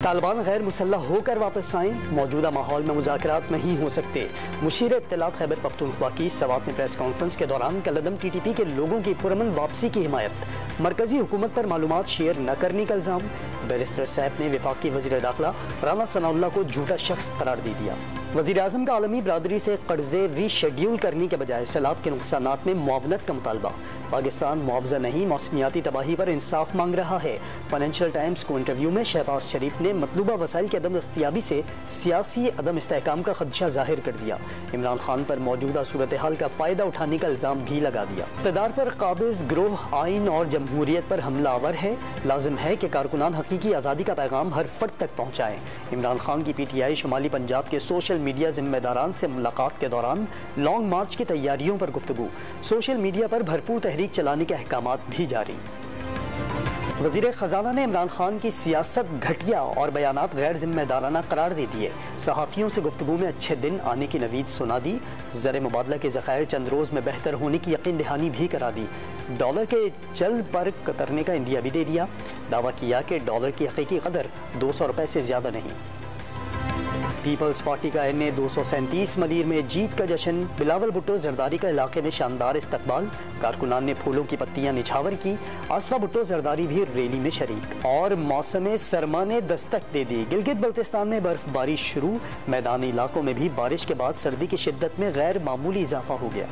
तालिबान गैर मुसल्लह होकर वापस आएँ, मौजूदा माहौल में मुज़ाकरात नहीं हो सकते। मुशीर इत्तलात खैबर पख्तूनख्वा की सवात में प्रेस कॉन्फ्रेंस के दौरान कलअदम TTP के लोगों की पुरअमन वापसी की हिमायत। मरकजी हुकूमत पर मालूमात शेयर न करने का इल्ज़ाम। बैरिस्टर सैफ ने वफाकी वज़ीर दाखिला राना सनाउल्लाह को झूठा शख्स करार दे दिया। वज़ीर आज़म का आलमी बरादरी से कर्जे रीशेड्यूल करने के बजाय सैलाब के नुकसानात में मुआवनत का मुतालबा। पाकिस्तान मुआवजा नहीं, मौसमियाती तबाही पर इंसाफ मांग रहा है। फाइनेंशियल टाइम्स को इंटरव्यू में शहबाज शरीफ ने मतलूबा वसाइल की अदम दस्तियाबी से सियासी अदम इस्तेहकाम का खदशा जाहिर कर दिया। इमरान खान पर मौजूदा सूरत हाल का फ़ायदा उठाने का इल्ज़ाम भी लगा दिया। इक़्तिदार पर काबिज़ गिरोह आइन और जमहूरियत पर हमलावर है। लाजिम है कि कारकुनान हकीकी आज़ादी का पैगाम हर फर्द तक पहुँचाएँ। इमरान खान की PTI शुमाली पंजाब के सोशल मीडिया जिम्मेदारान से मुलाकात के दौरान लॉन्ग मार्च की तैयारियों पर गुफ्तगू। सोशल मीडिया पर भरपूर तहरीक चलाने के अहकामात भी जारी। वज़ीर ख़जाना ने इमरान खान की सियासत घटिया और बयानात गैर जिम्मेदाराना करार दे दिए। सहाफ़ियों से गुफ्तगू में अच्छे दिन आने की नवीद सुना दी। ज़र मुबादला के ज़खायर चंद रोज़ में बेहतर होने की यकीन दहानी भी करा दी। डॉलर के जल्द पर कतरने का इंदिया भी दे दिया। दावा किया कि डॉलर की हकीकी कदर 200 रुपये से ज़्यादा नहीं। पीपल्स पार्टी का NA 237 मलीर में जीत का जश्न। बिलावल भुट्टो जरदारी का इलाके में शानदार इस्तकबाल। कारकुनान ने फूलों की पत्तियां निछावर की। आसफा भुट्टो जरदारी भी रैली में शरीक। और मौसम सरमा ने दस्तक दे दी। गिलगित बल्तिस्तान में बर्फबारी शुरू। मैदानी इलाकों में भी बारिश के बाद सर्दी की शिद्दत में गैर मामूली इजाफा हो गया।